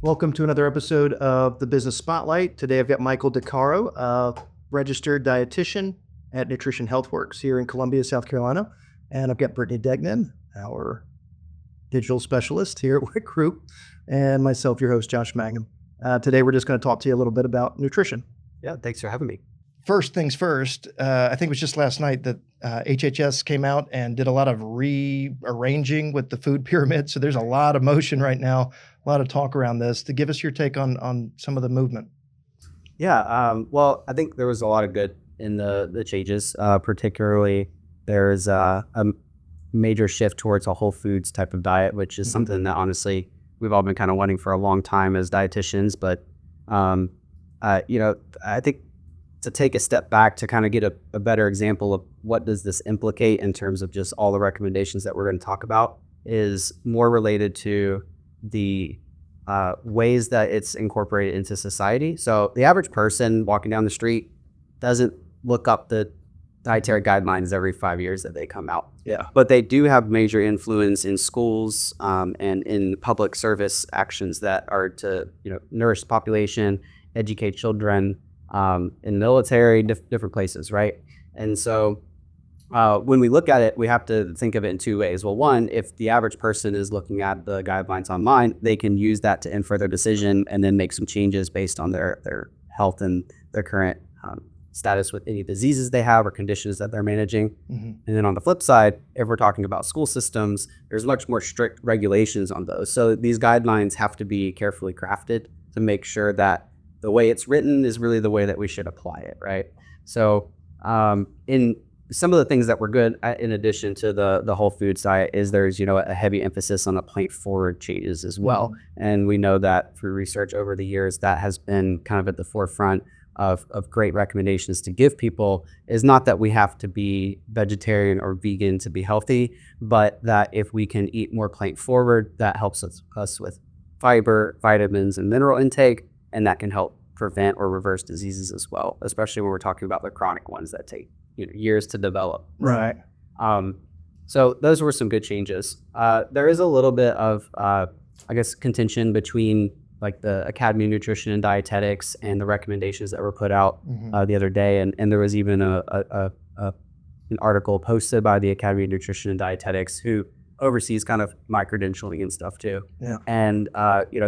Welcome to another episode of the Business Spotlight. Today I've got Michael Decaro, a registered dietitian at Nutrition Healthworks here in Columbia, South Carolina. And I've got Brittany Degnan, our digital specialist here at WIC Group, and myself, your host, Josh Mangum. Today we're just going to talk to you a little bit about nutrition. Yeah, thanks for having me. First things first, I think it was just last night that HHS came out and did a lot of rearranging with the food pyramid. So there's a lot of motion right now, a lot of talk around this. To give us your take on some of the movement. Yeah, well, I think there was a lot of good in the changes. Particularly, there's a major shift towards a whole foods type of diet, which is something that honestly we've all been kind of wanting for a long time as dietitians. But I think to take a step back to kind of get a better example of what does this implicate in terms of just all the recommendations that we're going to talk about is more related to the ways that it's incorporated into society. So the average person walking down the street doesn't look up the dietary guidelines every 5 years that they come out. Yeah. But they do have major influence in schools and in public service actions that are to nourish the population, educate children, in military, different places, right? And so when we look at it, we have to think of it in two ways. Well, one, if the average person is looking at the guidelines online, they can use that to infer their decision and then make some changes based on their health and their current status with any diseases they have or conditions that they're managing. And then on the flip side, if we're talking about school systems, there's much more strict regulations on those. So these guidelines have to be carefully crafted to make sure that the way it's written is really the way that we should apply it, right? So in some of the things that were good, in addition to the whole foods diet, is there's a heavy emphasis on the plant forward changes as well. And we know that through research over the years, that has been kind of at the forefront of great recommendations to give people, is not that we have to be vegetarian or vegan to be healthy, but that if we can eat more plant forward, that helps us with fiber, vitamins, and mineral intake. And that can help prevent or reverse diseases as well, especially when we're talking about the chronic ones that take years to develop. Right. So those were some good changes. There is a little bit of, contention between like the Academy of Nutrition and Dietetics and the recommendations that were put out the other day. And there was even an article posted by the Academy of Nutrition and Dietetics who oversees kind of my credentialing and stuff too. Yeah. And,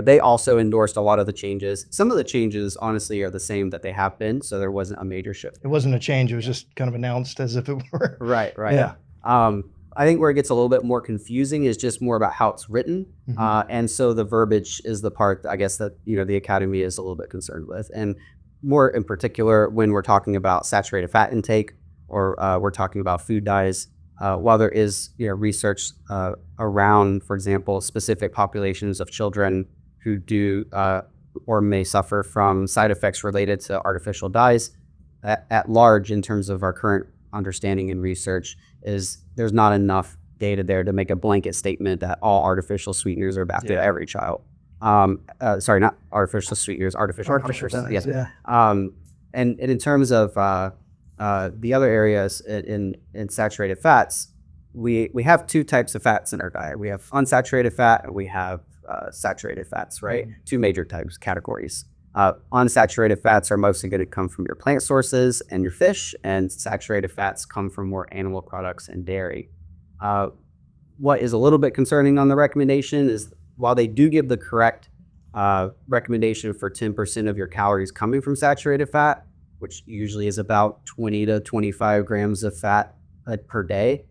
they also endorsed a lot of the changes. Some of the changes, honestly, are the same that they have been. So there wasn't a major shift. It wasn't a change. It was just kind of announced as if it were. Right. Yeah. I think where it gets a little bit more confusing is just more about how it's written. And so the verbiage is the part, I guess, that, the Academy is a little bit concerned with. And more in particular, when we're talking about saturated fat intake or we're talking about food dyes, while there is research around, for example, specific populations of children who do or may suffer from side effects related to artificial dyes, at large, in terms of our current understanding and research, is there's not enough data there to make a blanket statement that all artificial sweeteners are bad to every child. Sorry, not artificial sweeteners, artificial colors. Yes. Yeah. And in terms of the other areas in saturated fats, we have two types of fats in our diet. We have unsaturated fat and we have saturated fats, right? Two major types, categories. Unsaturated fats are mostly going to come from your plant sources and your fish, and saturated fats come from more animal products and dairy. What is a little bit concerning on the recommendation is while they do give the correct recommendation for 10% of your calories coming from saturated fat, which usually is about 20 to 25 grams of fat per day.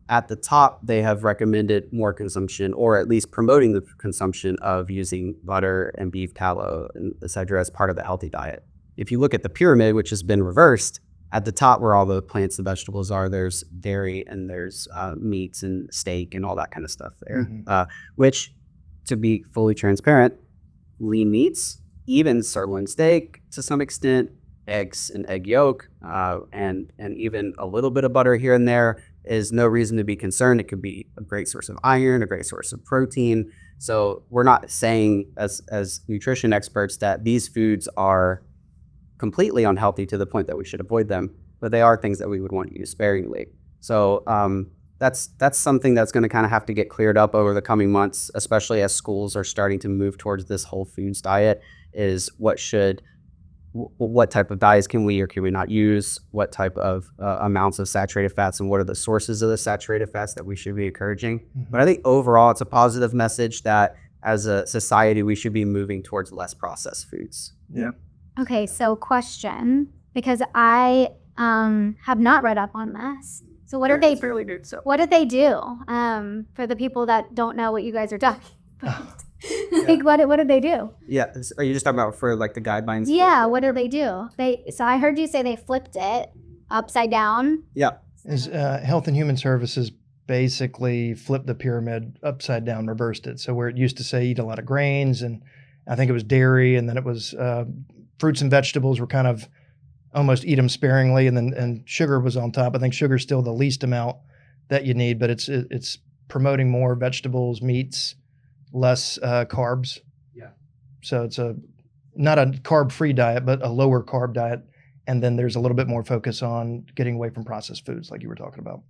At the top, they have recommended more consumption, or at least promoting the consumption of using butter and beef tallow, and et cetera, as part of the healthy diet. If you look at the pyramid, which has been reversed, at the top where all the plants and vegetables are, there's dairy and there's meats and steak and all that kind of stuff there, which, to be fully transparent, lean meats, even sirloin steak to some extent, eggs and egg yolk, and even a little bit of butter here and there is no reason to be concerned. It could be a great source of iron, a great source of protein. So we're not saying as nutrition experts that these foods are completely unhealthy to the point that we should avoid them, but they are things that we would want to use sparingly. So that's something that's going to kind of have to get cleared up over the coming months, especially as schools are starting to move towards this whole foods diet. Is what type of dyes can we or can we not use? What type of amounts of saturated fats, and what are the sources of the saturated fats that we should be encouraging? But I think overall, it's a positive message that as a society, we should be moving towards less processed foods. Yeah. Okay, so question, because I have not read up on this. So what are they? Fairly new, so. What did they do for the people that don't know what you guys are talking about? Like, what did they do? Yeah, are you just talking about for like the guidelines? Yeah, what did they do? So I heard you say they flipped it upside down. Yeah. Health and Human Services basically flipped the pyramid upside down, reversed it. So where it used to say eat a lot of grains, and I think it was dairy, and then it was fruits and vegetables were kind of almost eat them sparingly, and sugar was on top. I think sugar's still the least amount that you need, but it's promoting more vegetables, meats, less carbs. Yeah. So it's not a carb-free diet, but a lower carb diet. And then there's a little bit more focus on getting away from processed foods, like you were talking about.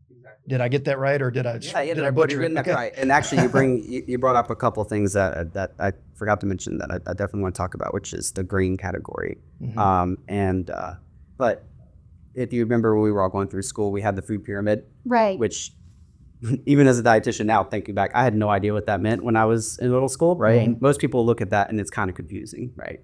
Exactly. Did I get that right, or did I? Yeah, did I butcher it? Okay. Right. And actually, you brought up a couple things that I forgot to mention that I definitely want to talk about, which is the green category. Mm-hmm. But if you remember when we were all going through school, we had the food pyramid, Right. which even as a dietitian now, thinking back, I had no idea what that meant when I was in middle school, right? Mm-hmm. And most people look at that and it's kind of confusing, right?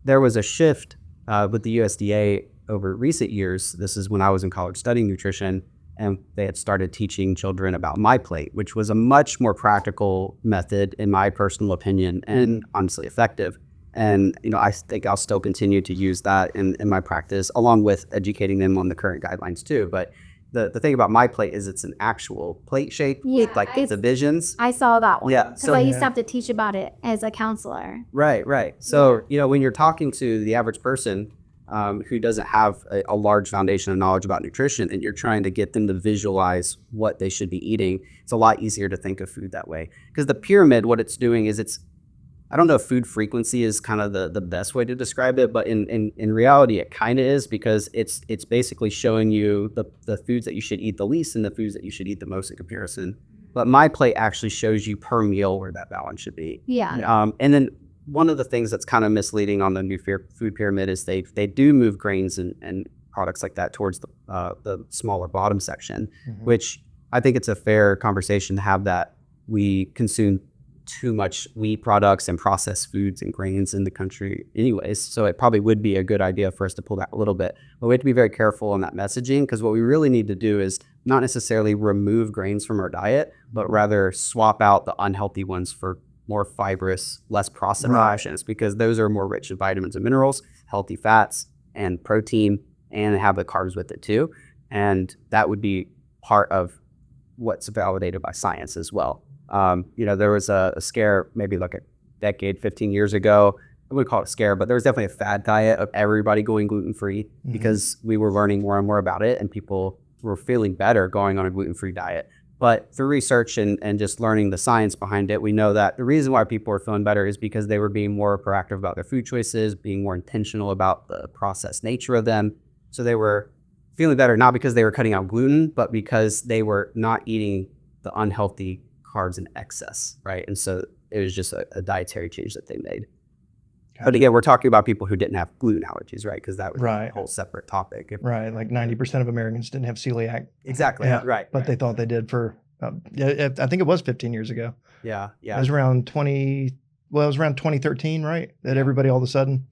There was a shift with the USDA over recent years. This is when I was in college studying nutrition, and they had started teaching children about My Plate, which was a much more practical method, in my personal opinion, and honestly effective. And I think I'll still continue to use that in my practice, along with educating them on the current guidelines too. But the thing about My Plate is it's an actual plate shape, like divisions. I saw that one. Yeah. So I used to have to teach about it as a counselor. Right. So, when you're talking to the average person who doesn't have a large foundation of knowledge about nutrition, and you're trying to get them to visualize what they should be eating, it's a lot easier to think of food that way. Because the pyramid, what it's doing is I don't know if food frequency is kind of the best way to describe it, but in reality, it kind of is, because it's basically showing you the foods that you should eat the least and the foods that you should eat the most in comparison. But My Plate actually shows you per meal where that balance should be. Yeah. And then one of the things that's kind of misleading on the new food pyramid is they do move grains and products like that towards the smaller bottom section, which I think it's a fair conversation to have, that we consume too much wheat products and processed foods and grains in the country anyways. So it probably would be a good idea for us to pull back a little bit. But we have to be very careful on that messaging, because what we really need to do is not necessarily remove grains from our diet, but rather swap out the unhealthy ones for more fibrous, less processed options, because those are more rich in vitamins and minerals, healthy fats, and protein, and have the carbs with it too. And that would be part of what's validated by science as well. There was a scare maybe like a decade, 15 years ago. I wouldn't call it a scare, but there was definitely a fad diet of everybody going gluten-free, because we were learning more and more about it, and people were feeling better going on a gluten-free diet. But through research and just learning the science behind it, we know that the reason why people were feeling better is because they were being more proactive about their food choices, being more intentional about the processed nature of them. So they were feeling better, not because they were cutting out gluten, but because they were not eating the unhealthy carbs in excess, right? And so it was just a dietary change that they made. But again, we're talking about people who didn't have gluten allergies, right? Because that was a whole separate topic. Right, like 90% of Americans didn't have celiac. Exactly, right. But they thought they did for, I think it was 15 years ago. Yeah. It was around 2013, right? That everybody all of a sudden.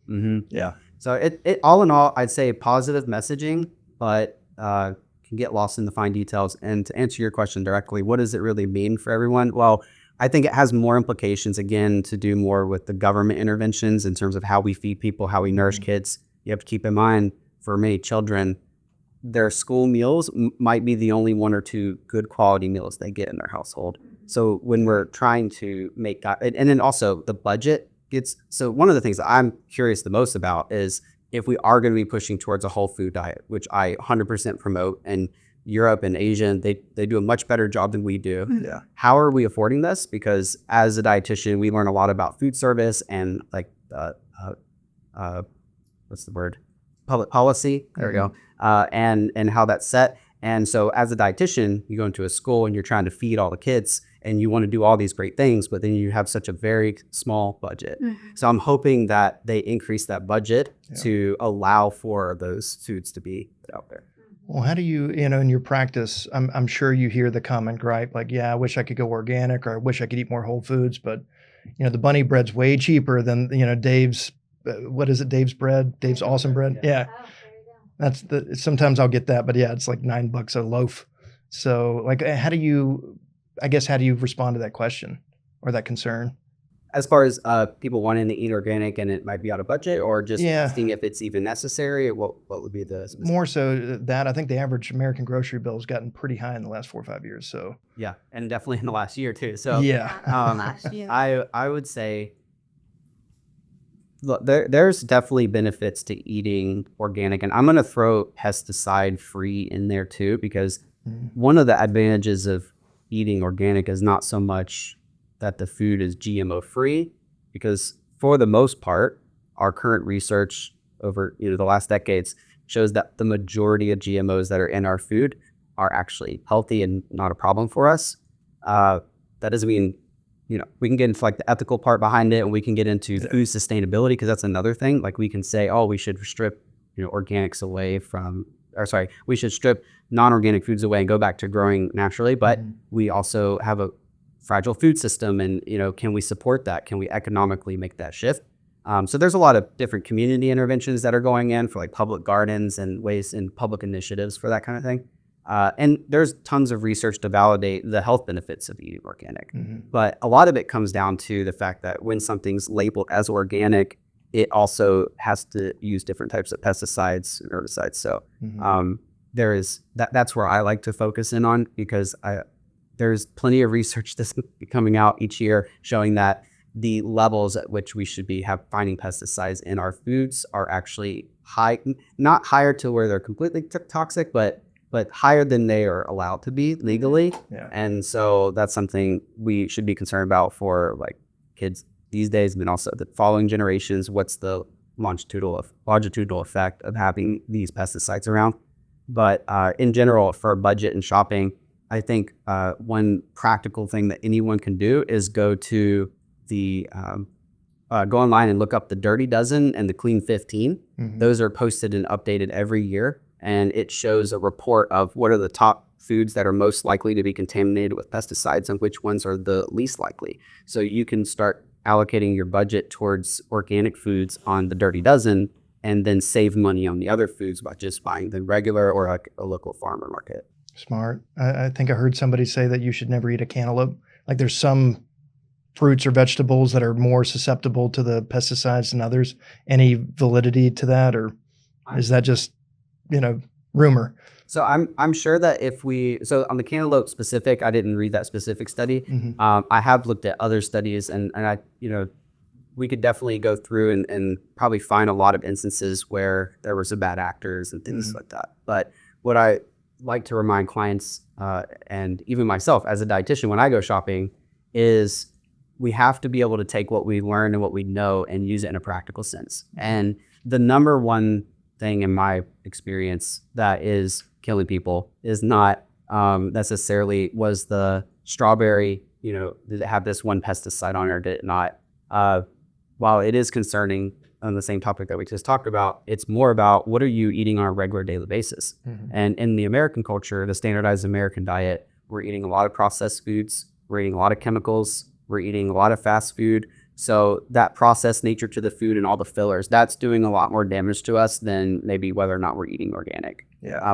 Yeah. So it all in all, I'd say positive messaging, but can get lost in the fine details. And to answer your question directly, what does it really mean for everyone? Well, I think it has more implications, again, to do more with the government interventions in terms of how we feed people, how we nourish kids. You have to keep in mind, for many children, their school meals might be the only 1 or 2 good quality meals they get in their household. So when we're trying to make that, and then also the budget gets, so one of the things that I'm curious the most about is if we are going to be pushing towards a whole food diet, which I 100% promote, and Europe and Asia, they do a much better job than we do. Yeah. How are we affording this? Because as a dietitian, we learn a lot about food service and what's the word? Public policy. There we go. And how that's set. And so as a dietitian, you go into a school and you're trying to feed all the kids and you want to do all these great things, but then you have such a very small budget. So I'm hoping that they increase that budget to allow for those foods to be put out there. Well, how do you, in your practice, I'm sure you hear the common gripe, like, yeah, I wish I could go organic, or I wish I could eat more whole foods, but, the bunny bread's way cheaper than, Dave's, what is it, Dave's bread, Dave's awesome bread? Yeah. Sometimes I'll get that, but yeah, it's like $9 a loaf. So like, how do you respond to that question or that concern? As far as people wanting to eat organic and it might be out of budget, or just seeing if it's even necessary, what would be the specific? More so that I think the average American grocery bill has gotten pretty high in the last 4 or 5 years. So yeah, and definitely in the last year too. So last year. I would say, look, there's definitely benefits to eating organic, and I'm going to throw pesticide free in there too, because one of the advantages of eating organic is not so much that the food is GMO free, because for the most part, our current research over the last decades shows that the majority of GMOs that are in our food are actually healthy and not a problem for us. That doesn't mean, we can get into like the ethical part behind it, and we can get into food sustainability, because that's another thing. Like we can say, oh, we should strip, organics away from, we should strip non-organic foods away and go back to growing naturally. But we also have a fragile food system, and can we support that? Can we economically make that shift? So there's a lot of different community interventions that are going in for like public gardens and ways and public initiatives for that kind of thing. And there's tons of research to validate the health benefits of eating organic. But a lot of it comes down to the fact that when something's labeled as organic, it also has to use different types of pesticides and herbicides. So there is that's where I like to focus in on, because there's plenty of research that's coming out each year showing that the levels at which we should be finding pesticides in our foods are actually high, not higher to where they're completely toxic, but higher than they are allowed to be legally. And so that's something we should be concerned about for like kids these days, but also the following generations. What's the longitudinal effect of having these pesticides around? But in general, for budget and shopping, I think one practical thing that anyone can do is go to the go online and look up the Dirty Dozen and the Clean 15. Those are posted and updated every year, and it shows a report of what are the top foods that are most likely to be contaminated with pesticides and which ones are the least likely. So you can start allocating your budget towards organic foods on the Dirty Dozen, and then save money on the other foods by just buying the regular or a local farmer market. Smart. I think I heard somebody say that you should never eat a cantaloupe. Like there's some fruits or vegetables that are more susceptible to the pesticides than others. Any validity to that, or is that just, rumor? So I'm sure that so on the cantaloupe specific, I didn't read that specific study. I have looked at other studies, and I, we could definitely go through and probably find a lot of instances where there were some bad actors and things like that. But what I like to remind clients and even myself as a dietitian when I go shopping is we have to be able to take what we learn and what we know and use it in a practical sense. And the number one thing in my experience that is killing people is not necessarily was the strawberry, did it have this one pesticide on it or did it not? While it is concerning on the same topic that we just talked about, it's more about what are you eating on a regular daily basis. And in the American culture, the standardized American diet, we're eating a lot of processed foods, we're eating a lot of chemicals, we're eating a lot of fast food. So that processed nature to the food and all the fillers, that's doing a lot more damage to us than maybe whether or not we're eating organic.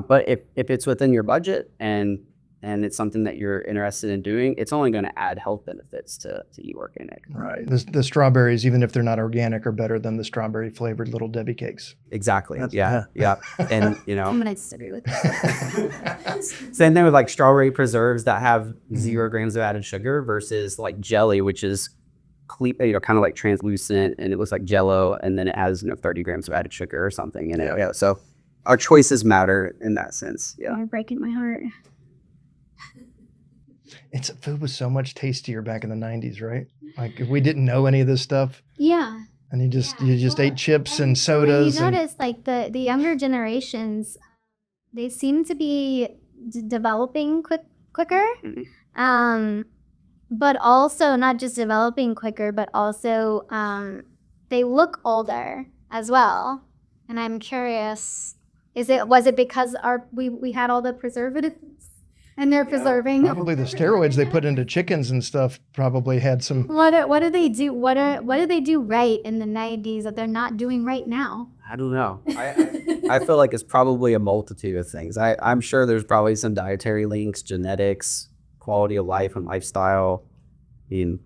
But if it's within your budget and it's something that you're interested in doing, it's only going to add health benefits to eat organic. Right. The strawberries, even if they're not organic, are better than the strawberry flavored Little Debbie cakes. Exactly. Yeah. And I'm going to disagree with that. Same thing with like strawberry preserves that have 0 grams of added sugar versus like jelly, which is kind of like translucent and it looks like Jello, and then it has 30 grams of added sugar or something in it. So our choices matter in that sense. You're breaking my heart. Food was so much tastier back in the 90s, right? Like if we didn't know any of this stuff. Yeah. And you just ate chips and sodas. You notice like the younger generations, they seem to be developing quicker. Mhm. But also not just developing quicker, but also they look older as well. And I'm curious, was it because we had all the preservatives and they're preserving? Probably the steroids they put into chickens and stuff probably had some. What do they do? What do they do right in the 90s that they're not doing right now? I don't know. I feel like it's probably a multitude of things. I'm sure there's probably some dietary links, genetics, quality of life and lifestyle. I mean,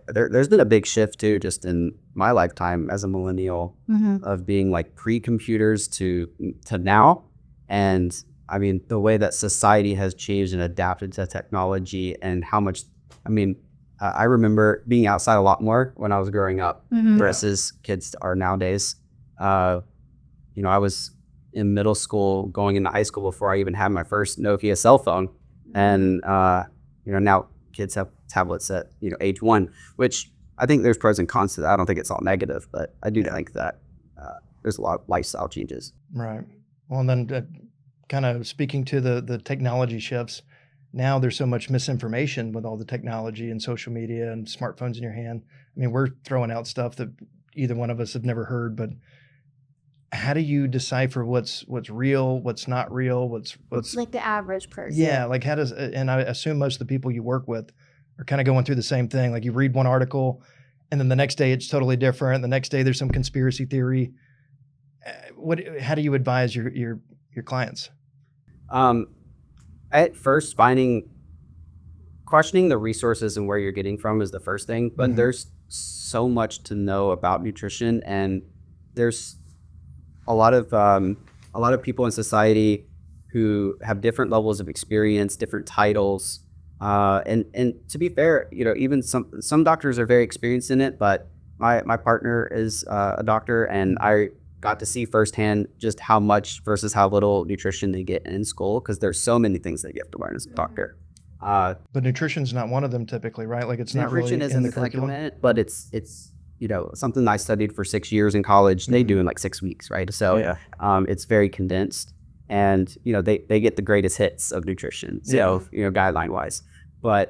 there's been a big shift too, just in my lifetime as a millennial, of being like pre-computers to now. And I mean, the way that society has changed and adapted to technology and how much, I mean, I remember being outside a lot more when I was growing up versus kids are nowadays. You know, I was in middle school going into high school before I even had my first Nokia cell phone. And, you know, now kids have tablets at, you know, age 1, which I think there's pros and cons to that. I don't think it's all negative, but I do think that there's a lot of lifestyle changes. Right. Well, and then kind of speaking to the technology shifts, now there's so much misinformation with all the technology and social media and smartphones in your hand. I mean, we're throwing out stuff that either one of us have never heard, but how do you decipher what's real, what's not real, what's like the average person? Yeah, like how does, and I assume most of the people you work with are kind of going through the same thing. Like you read one article and then the next day it's totally different. The next day there's some conspiracy theory. How do you advise your clients? At first, questioning the resources and where you're getting from is the first thing, but there's so much to know about nutrition, and there's a lot of people in society who have different levels of experience, different titles, and to be fair, you know, even some doctors are very experienced in it, but my partner is a doctor, and I got to see firsthand just how much versus how little nutrition they get in school, because there's so many things that you have to learn as a doctor. But nutrition's not one of them typically, right? Like it's not really nutrition in isn't the curriculum. but it's you know, something I studied for 6 years in college. They do in like 6 weeks, right? So it's very condensed, and you know, they get the greatest hits of nutrition, so you know, guideline wise. But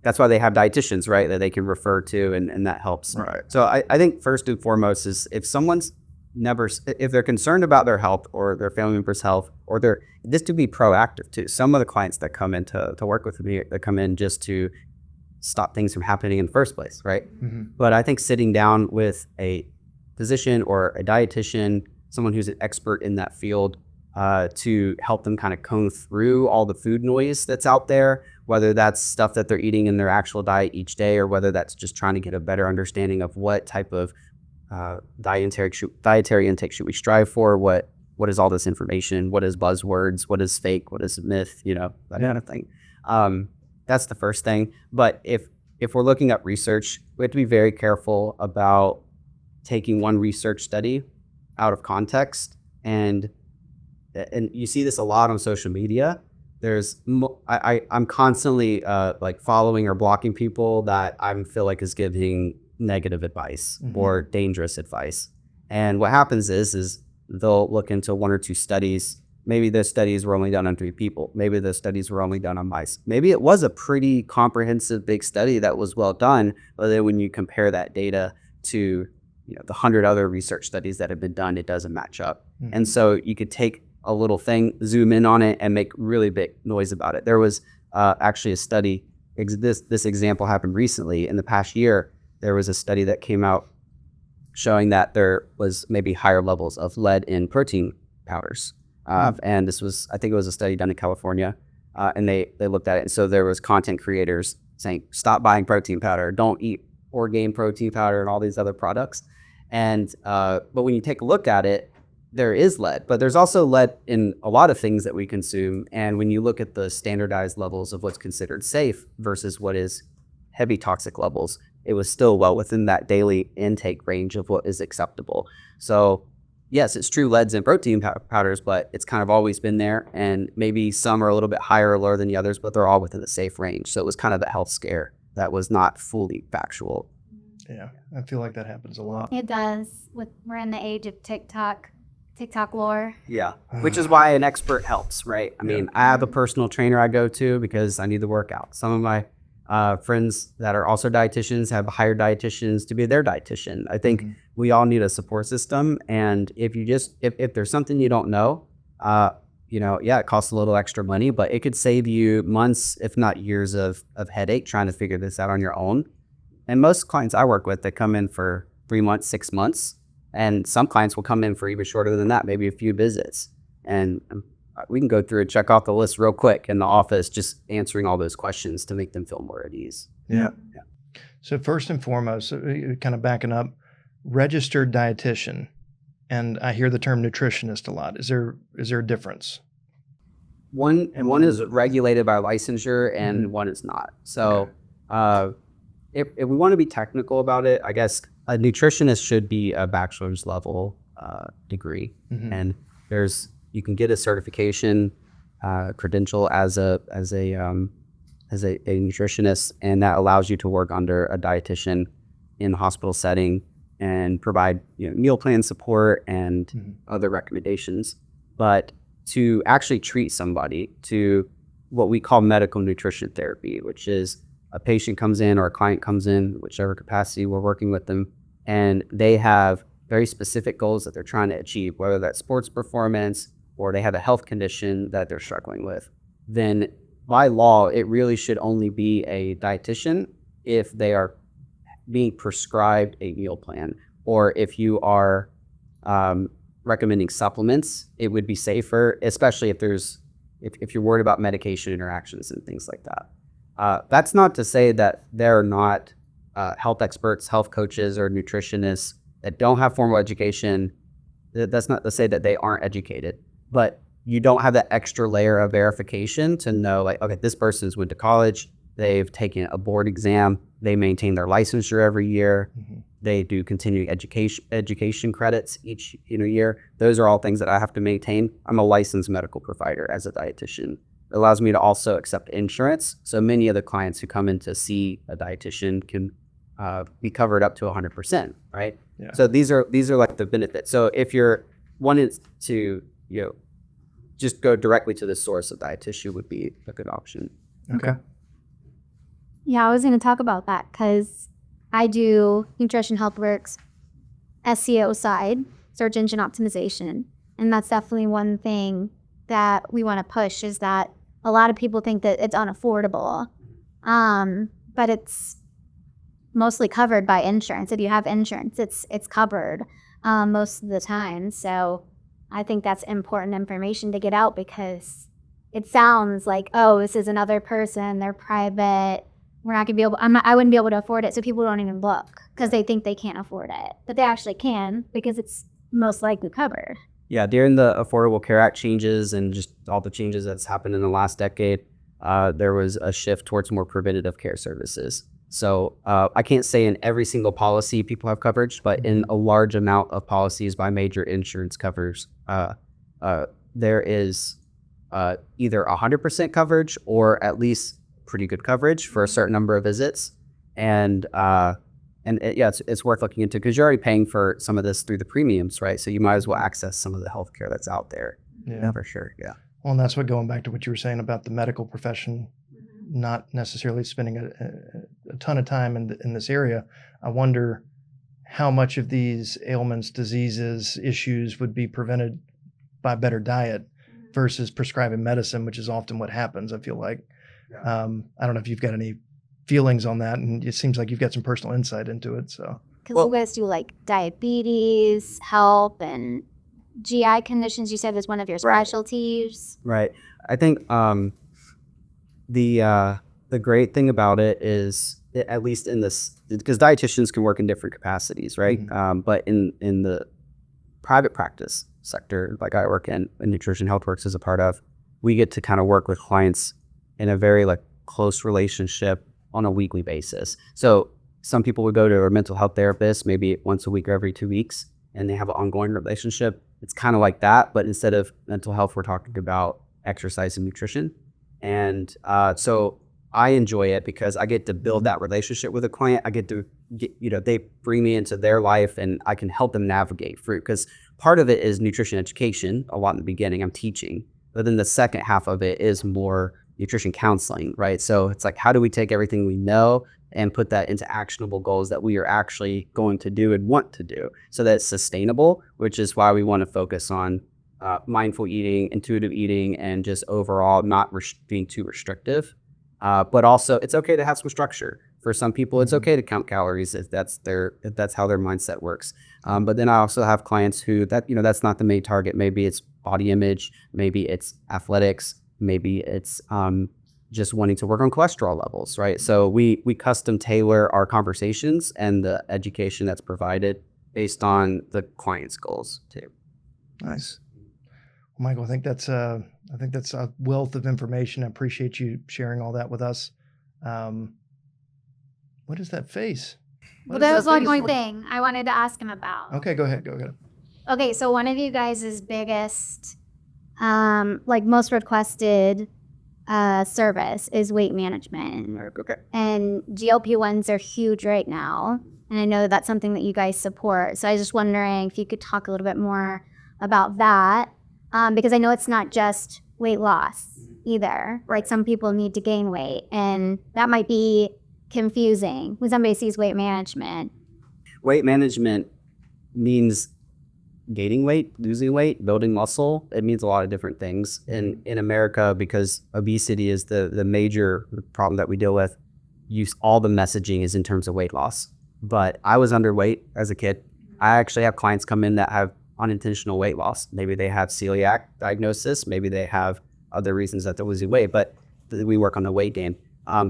that's why they have dietitians, right, that they can refer to, and that helps. Right. So I think first and foremost is if they're concerned about their health or their family member's health, or just to be proactive too. Some of the clients that come in to work with me, they come in just to stop things from happening in the first place, right? But I think sitting down with a physician or a dietitian, someone who's an expert in that field, to help them kind of comb through all the food noise that's out there, whether that's stuff that they're eating in their actual diet each day, or whether that's just trying to get a better understanding of what type of dietary intake should we strive for, what is all this information, what is buzzwords, what is fake, what is myth, you know, that kind of thing. That's the first thing. But if we're looking at research, we have to be very careful about taking one research study out of context. And you see this a lot on social media. I'm constantly like following or blocking people that I feel like is giving negative advice or dangerous advice. And what happens is they'll look into 1 or 2 studies. Maybe those studies were only done on 3 people. Maybe those studies were only done on mice. Maybe it was a pretty comprehensive big study that was well done, but then when you compare that data to, you know, the 100 other research studies that have been done, it doesn't match up. And so you could take a little thing, zoom in on it, and make really big noise about it. There was actually a study, this example happened recently. In the past year, there was a study that came out showing that there was maybe higher levels of lead in protein powders. And this was, I think it was a study done in California, and they looked at it. And so there was content creators saying, stop buying protein powder, don't eat Orgain protein powder and all these other products. And but when you take a look at it, there is lead, but there's also lead in a lot of things that we consume. And when you look at the standardized levels of what's considered safe versus what is heavy toxic levels, it was still well within that daily intake range of what is acceptable. So yes, it's true, lead's in protein powders, but it's kind of always been there. And maybe some are a little bit higher or lower than the others, but they're all within the safe range. So it was kind of the health scare that was not fully factual. Yeah, I feel like that happens a lot. It does. We're in the age of TikTok. TikTok lore. Yeah, which is why an expert helps, right? I mean, I have a personal trainer I go to because I need the workout. Some of my friends that are also dietitians have hired dietitians to be their dietitian. I think we all need a support system. And if you just, if there's something you don't know, it costs a little extra money, but it could save you months, if not years of headache trying to figure this out on your own. And most clients I work with, they come in for 3 months, 6 months. And some clients will come in for even shorter than that, maybe a few visits. And we can go through and check off the list real quick in the office, just answering all those questions to make them feel more at ease. Yeah. So first and foremost, kind of backing up, registered dietitian, and I hear the term nutritionist a lot. Is there a difference? One is regulated by licensure and one is not. So if we want to be technical about it, I guess a nutritionist should be a bachelor's level degree, and you can get a certification credential as a nutritionist, and that allows you to work under a dietitian in a hospital setting and provide meal plan support and other recommendations. But to actually treat somebody, to what we call medical nutrition therapy, which is a patient comes in or a client comes in, whichever capacity we're working with them, and they have very specific goals that they're trying to achieve, whether that's sports performance or they have a health condition that they're struggling with, then by law, it really should only be a dietitian if they are being prescribed a meal plan, or if you are recommending supplements, it would be safer, especially if you're worried about medication interactions and things like that. That's not to say that they're not health experts, health coaches, or nutritionists that don't have formal education. That's not to say that they aren't educated, but you don't have that extra layer of verification to know, like, okay, this person's went to college, they've taken a board exam, they maintain their licensure every year, they do continuing education credits each year. Those are all things that I have to maintain. I'm a licensed medical provider as a dietitian. It allows me to also accept insurance. So many of the clients who come in to see a dietitian can be covered up to 100%, right? Yeah. So these are like the benefits. So if you're wanting to just go directly to the source, of dietitian would be a good option. Okay. Yeah, I was going to talk about that because I do Nutrition Healthworks SEO side, search engine optimization. And that's definitely one thing that we want to push, is that a lot of people think that it's unaffordable, but it's mostly covered by insurance. If you have insurance, it's covered most of the time. So I think that's important information to get out, because it sounds like, oh, this is another person, they're private, we're not gonna be able, I wouldn't be able to afford it. So people don't even look because they think they can't afford it, but they actually can, because it's most likely covered. Yeah, during the Affordable Care Act changes and just all the changes that's happened in the last decade, there was a shift towards more preventative care services. So I can't say in every single policy people have coverage, but in a large amount of policies by major insurance covers, there is either 100% coverage or at least pretty good coverage for a certain number of visits. And it's worth looking into, because you're already paying for some of this through the premiums, right? So you might as well access some of the healthcare that's out there. Yeah, for sure. Yeah. Well, and that's what, going back to what you were saying about the medical profession, not necessarily spending a ton of time in this area. I wonder how much of these ailments, diseases, issues would be prevented by better diet versus prescribing medicine, which is often what happens, I feel like. I don't know if you've got any feelings on that, and it seems like you've got some personal insight into it. So, because you guys do like diabetes, health, and GI conditions. You said is one of your specialties. Right. I think the great thing about it is, at least in this, because dietitians can work in different capacities, right? But in the private practice sector, like I work in, and Nutrition Healthworks is a part of, we get to kind of work with clients in a very close relationship on a weekly basis. So some people would go to a mental health therapist maybe once a week or every 2 weeks, and they have an ongoing relationship. It's kind of like that, but instead of mental health, we're talking about exercise and nutrition. And so I enjoy it because I get to build that relationship with a client. I get to they bring me into their life, and I can help them navigate through, because part of it is nutrition education, a lot in the beginning, I'm teaching, but then the second half of it is more nutrition counseling, right? So it's like, how do we take everything we know and put that into actionable goals that we are actually going to do and want to do so that it's sustainable, which is why we want to focus on mindful eating, intuitive eating, and just overall not being too restrictive. But also, it's okay to have some structure. For some people, it's okay to count calories if that's how their mindset works. But then I also have clients who that's not the main target. Maybe it's body image, maybe it's athletics, maybe it's just wanting to work on cholesterol levels, right? So we custom tailor our conversations and the education that's provided based on the client's goals too. Nice. Well, Michael, I think that's a wealth of information. I appreciate you sharing all that with us. What is that face? Well, that was one more thing I wanted to ask him about. Okay, go ahead. Go ahead. Okay, so one of you guys' biggest, most requested service is weight management. Okay. And GLP-1s are huge right now. And I know that's something that you guys support. So I was just wondering if you could talk a little bit more about that. Because I know it's not just weight loss either, right? Some people need to gain weight, and that might be confusing when somebody sees weight management. Weight management means gaining weight, losing weight, building muscle. It means a lot of different things. In America, because obesity is the major problem that we deal with, all the messaging is in terms of weight loss. But I was underweight as a kid. I actually have clients come in that have unintentional weight loss. Maybe they have celiac diagnosis. Maybe they have other reasons that they're losing weight, but we work on the weight gain.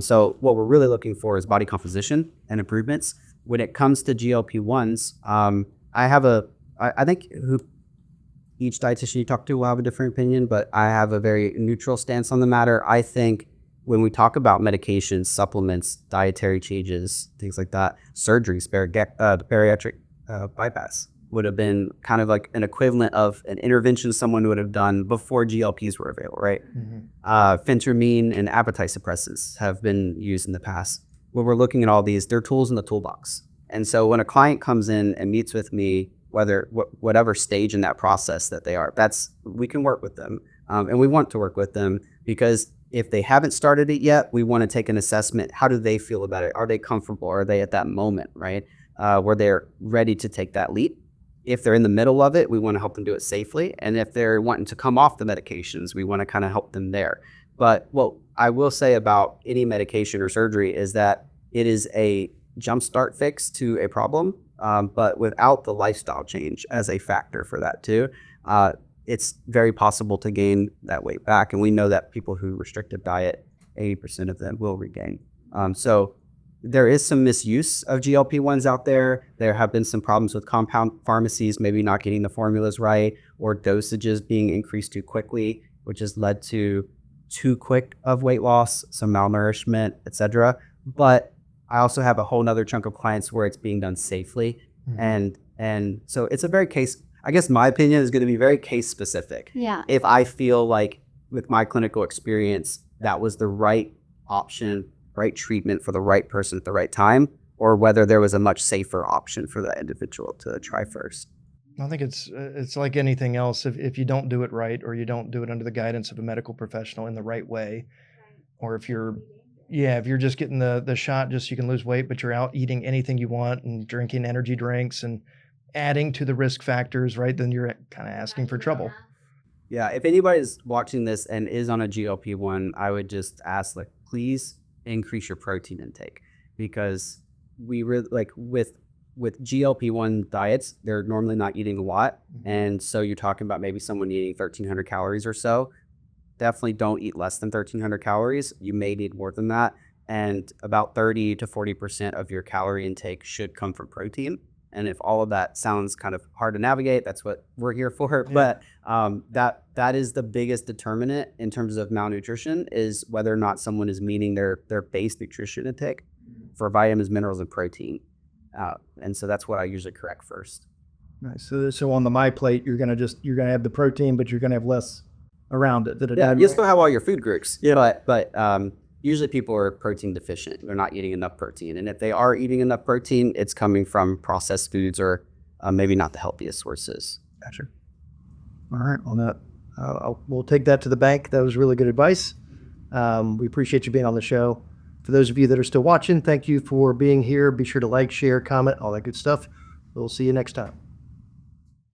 So what we're really looking for is body composition and improvements. When it comes to GLP-1s, I think each dietitian you talk to will have a different opinion, but I have a very neutral stance on the matter. I think when we talk about medications, supplements, dietary changes, things like that, surgeries, the bariatric bypass would have been kind of like an equivalent of an intervention someone would have done before GLPs were available, right? Phentermine and appetite suppressants have been used in the past. When we're looking at all these, they're tools in the toolbox. And so when a client comes in and meets with me, whatever stage in that process that they are, we can work with them. And we want to work with them because if they haven't started it yet, we want to take an assessment. How do they feel about it? Are they comfortable? Are they at that moment, right? Where they're ready to take that leap. If they're in the middle of it, we want to help them do it safely. And if they're wanting to come off the medications, we want to kind of help them there. But what I will say about any medication or surgery is that it is a jumpstart fix to a problem, but without the lifestyle change as a factor for that too, it's very possible to gain that weight back. And we know that people who restrictive diet, 80% of them will regain. So there is some misuse of GLP-1s out there. There have been some problems with compound pharmacies, maybe not getting the formulas right, or dosages being increased too quickly, which has led to too quick of weight loss, some malnourishment, etc. But I also have a whole nother chunk of clients where it's being done safely. And so it's a very I guess my opinion is going to be very case specific. Yeah. If I feel like with my clinical experience, that was the right option, right treatment for the right person at the right time, or whether there was a much safer option for that individual to try first. I think it's like anything else. If you don't do it right, or you don't do it under the guidance of a medical professional in the right way, or if you're just getting the shot just so you can lose weight, but you're out eating anything you want and drinking energy drinks and adding to the risk factors, right, then you're kind of asking for trouble. Yeah, if anybody's watching this and is on a GLP-1, I would just ask, please increase your protein intake, because we really with GLP-1 diets, they're normally not eating a lot. And so you're talking about maybe someone eating 1,300 calories or so. Definitely don't eat less than 1,300 calories. You may need more than that. And about 30 to 40% of your calorie intake should come from protein. And if all of that sounds kind of hard to navigate, that's what we're here for. Yeah. But that is the biggest determinant in terms of malnutrition, is whether or not someone is meeting their base nutrition intake for vitamins, minerals, and protein. And so that's what I usually correct first. Nice. So on the My Plate, you're gonna have the protein, but you're gonna have less around it. Yeah, you still have all your food groups. Yeah. But usually people are protein deficient. They're not eating enough protein. And if they are eating enough protein, it's coming from processed foods or maybe not the healthiest sources. Gotcha. All right. On that, we'll take that to the bank. That was really good advice. We appreciate you being on the show. For those of you that are still watching, thank you for being here. Be sure to like, share, comment, all that good stuff. We'll see you next time.